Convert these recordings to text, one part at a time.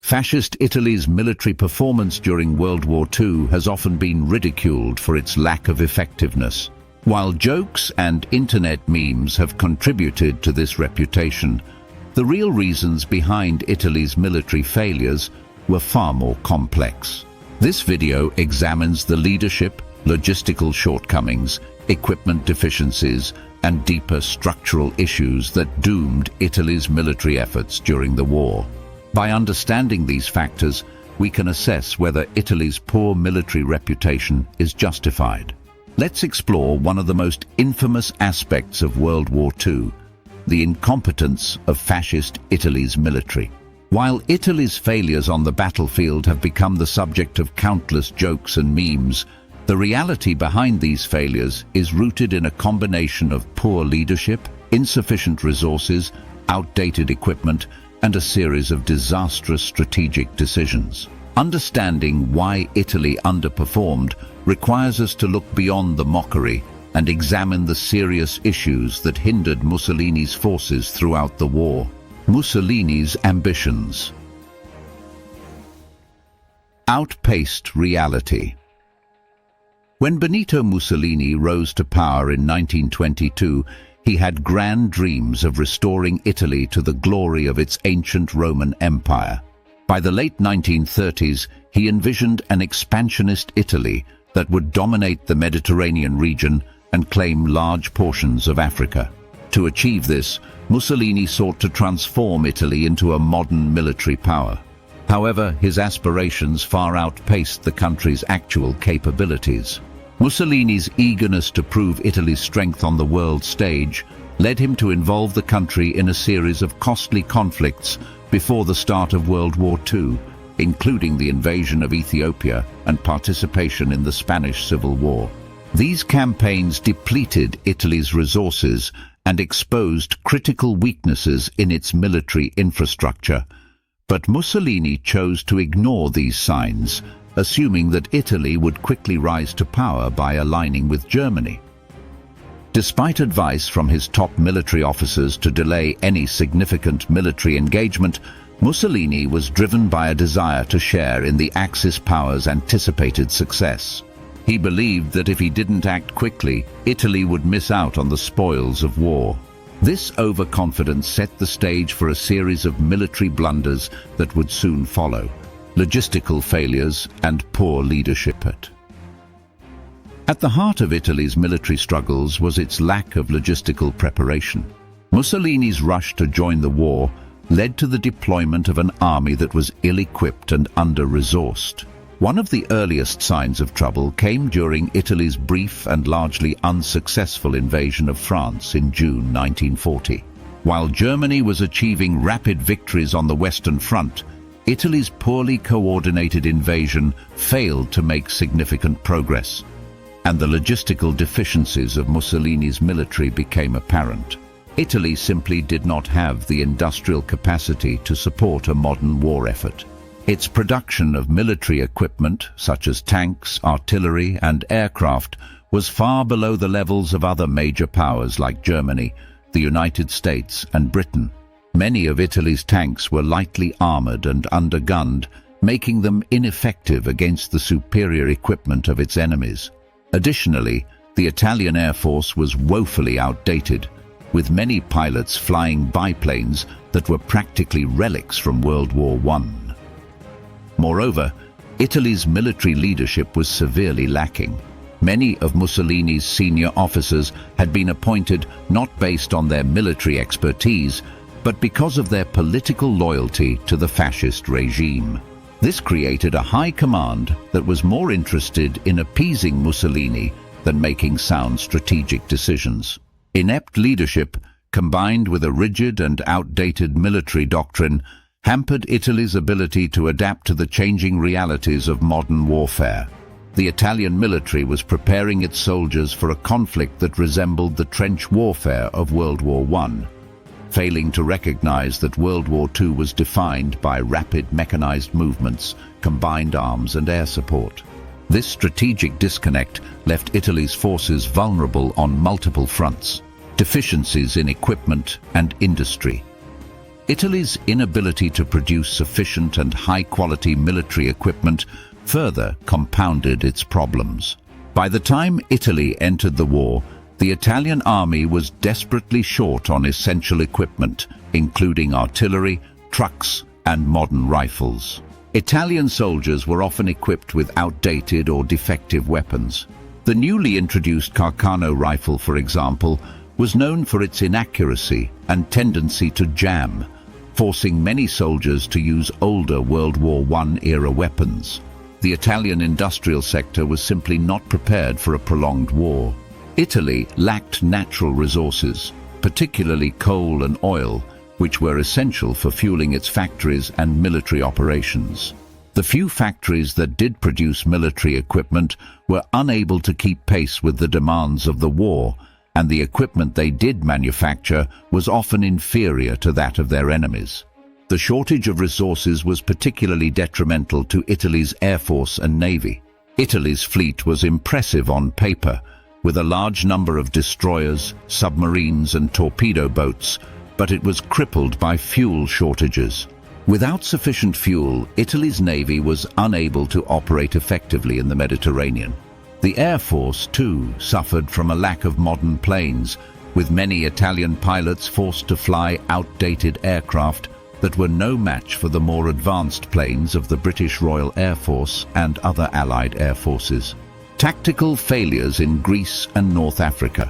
Fascist Italy's military performance during World War II has often been ridiculed for its lack of effectiveness. While jokes and internet memes have contributed to this reputation, the real reasons behind Italy's military failures were far more complex. This video examines the leadership, logistical shortcomings, equipment deficiencies, and deeper structural issues that doomed Italy's military efforts during the war. By understanding these factors, we can assess whether Italy's poor military reputation is justified. Let's explore one of the most infamous aspects of World War II, the incompetence of fascist Italy's military. While Italy's failures on the battlefield have become the subject of countless jokes and memes, the reality behind these failures is rooted in a combination of poor leadership, insufficient resources, outdated equipment, and a series of disastrous strategic decisions. Understanding why Italy underperformed requires us to look beyond the mockery and examine the serious issues that hindered Mussolini's forces throughout the war. Mussolini's ambitions outpaced reality. When Benito Mussolini rose to power in 1922, he had grand dreams of restoring Italy to the glory of its ancient Roman Empire. By the late 1930s, he envisioned an expansionist Italy that would dominate the Mediterranean region and claim large portions of Africa. To achieve this, Mussolini sought to transform Italy into a modern military power. However, his aspirations far outpaced the country's actual capabilities. Mussolini's eagerness to prove Italy's strength on the world stage led him to involve the country in a series of costly conflicts before the start of World War II, including the invasion of Ethiopia and participation in the Spanish Civil War. These campaigns depleted Italy's resources and exposed critical weaknesses in its military infrastructure. But Mussolini chose to ignore these signs, assuming that Italy would quickly rise to power by aligning with Germany. Despite advice from his top military officers to delay any significant military engagement, Mussolini was driven by a desire to share in the Axis powers' anticipated success. He believed that if he didn't act quickly, Italy would miss out on the spoils of war. This overconfidence set the stage for a series of military blunders that would soon follow: logistical failures and poor leadership. At the heart of Italy's military struggles was its lack of logistical preparation. Mussolini's rush to join the war led to the deployment of an army that was ill-equipped and under-resourced. One of the earliest signs of trouble came during Italy's brief and largely unsuccessful invasion of France in June 1940. While Germany was achieving rapid victories on the Western Front, Italy's poorly coordinated invasion failed to make significant progress, and the logistical deficiencies of Mussolini's military became apparent. Italy simply did not have the industrial capacity to support a modern war effort. Its production of military equipment, such as tanks, artillery, and aircraft, was far below the levels of other major powers like Germany, the United States, and Britain. Many of Italy's tanks were lightly armored and undergunned, making them ineffective against the superior equipment of its enemies. Additionally, the Italian Air Force was woefully outdated, with many pilots flying biplanes that were practically relics from World War I. Moreover, Italy's military leadership was severely lacking. Many of Mussolini's senior officers had been appointed not based on their military expertise, but because of their political loyalty to the fascist regime. This created a high command that was more interested in appeasing Mussolini than making sound strategic decisions. Inept leadership, combined with a rigid and outdated military doctrine, hampered Italy's ability to adapt to the changing realities of modern warfare. The Italian military was preparing its soldiers for a conflict that resembled the trench warfare of World War I, failing to recognize that World War II was defined by rapid mechanized movements, combined arms, and air support. This strategic disconnect left Italy's forces vulnerable on multiple fronts: deficiencies in equipment and industry, Italy's inability to produce sufficient and high-quality military equipment further compounded its problems. By the time Italy entered the war, the Italian army was desperately short on essential equipment, including artillery, trucks, and modern rifles. Italian soldiers were often equipped with outdated or defective weapons. The newly introduced Carcano rifle, for example, was known for its inaccuracy and tendency to jam, forcing many soldiers to use older World War I-era weapons. The Italian industrial sector was simply not prepared for a prolonged war. Italy lacked natural resources, particularly coal and oil, which were essential for fueling its factories and military operations. The few factories that did produce military equipment were unable to keep pace with the demands of the war, and the equipment they did manufacture was often inferior to that of their enemies. The shortage of resources was particularly detrimental to Italy's air force and navy. Italy's fleet was impressive on paper, with a large number of destroyers, submarines, and torpedo boats, but it was crippled by fuel shortages. Without sufficient fuel, Italy's navy was unable to operate effectively in the Mediterranean. The Air Force, too, suffered from a lack of modern planes, with many Italian pilots forced to fly outdated aircraft that were no match for the more advanced planes of the British Royal Air Force and other Allied air forces. Tactical failures in Greece and North Africa.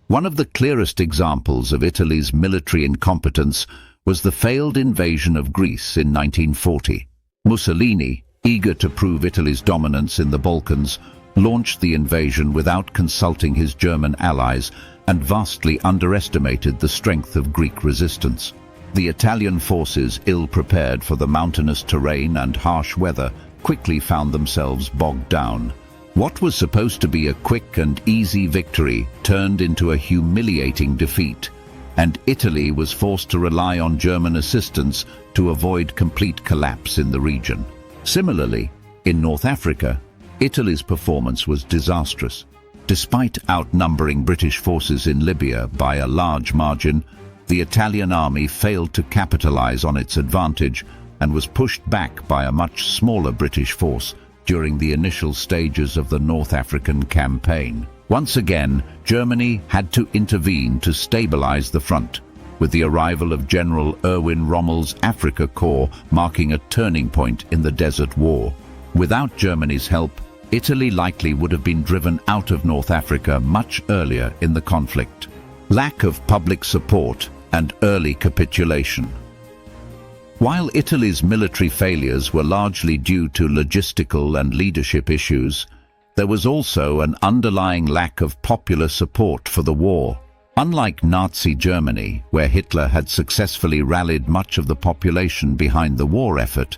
One of the clearest examples of Italy's military incompetence was the failed invasion of Greece in 1940. Mussolini, eager to prove Italy's dominance in the Balkans, launched the invasion without consulting his German allies and vastly underestimated the strength of Greek resistance. The Italian forces, ill-prepared for the mountainous terrain and harsh weather, quickly found themselves bogged down. What was supposed to be a quick and easy victory turned into a humiliating defeat, and Italy was forced to rely on German assistance to avoid complete collapse in the region. Similarly, in North Africa, Italy's performance was disastrous. Despite outnumbering British forces in Libya by a large margin, the Italian army failed to capitalize on its advantage and was pushed back by a much smaller British force during the initial stages of the North African campaign. Once again, Germany had to intervene to stabilize the front, with the arrival of General Erwin Rommel's Africa Corps marking a turning point in the Desert War. Without Germany's help, Italy likely would have been driven out of North Africa much earlier in the conflict. Lack of public support and early capitulation. While Italy's military failures were largely due to logistical and leadership issues, there was also an underlying lack of popular support for the war. Unlike Nazi Germany, where Hitler had successfully rallied much of the population behind the war effort,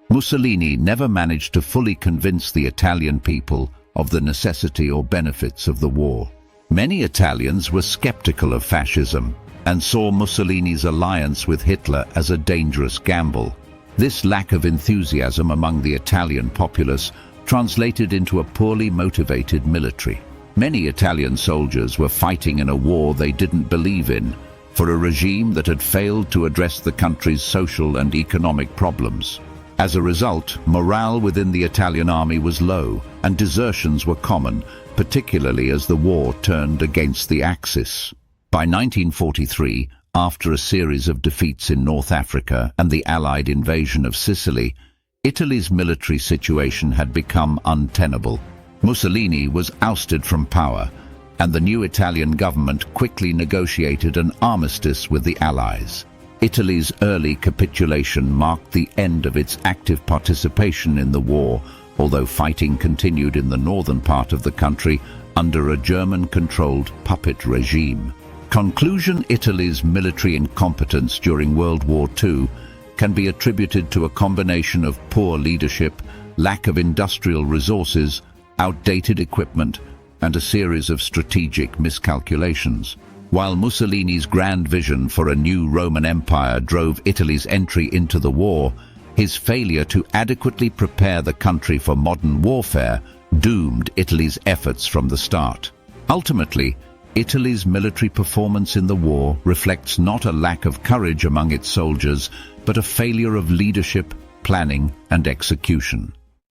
Mussolini never managed to fully convince the Italian people of the necessity or benefits of the war. Many Italians were skeptical of fascism and saw Mussolini's alliance with Hitler as a dangerous gamble. This lack of enthusiasm among the Italian populace translated into a poorly motivated military. Many Italian soldiers were fighting in a war they didn't believe in, for a regime that had failed to address the country's social and economic problems. As a result, morale within the Italian army was low, and desertions were common, particularly as the war turned against the Axis. By 1943, after a series of defeats in North Africa and the Allied invasion of Sicily, Italy's military situation had become untenable. Mussolini was ousted from power, and the new Italian government quickly negotiated an armistice with the Allies. Italy's early capitulation marked the end of its active participation in the war, although fighting continued in the northern part of the country under a German-controlled puppet regime. Conclusion: Italy's military incompetence during World War II can be attributed to a combination of poor leadership, lack of industrial resources, outdated equipment, and a series of strategic miscalculations. While Mussolini's grand vision for a new Roman Empire drove Italy's entry into the war, his failure to adequately prepare the country for modern warfare doomed Italy's efforts from the start. Ultimately, Italy's military performance in the war reflects not a lack of courage among its soldiers, but a failure of leadership, planning and execution.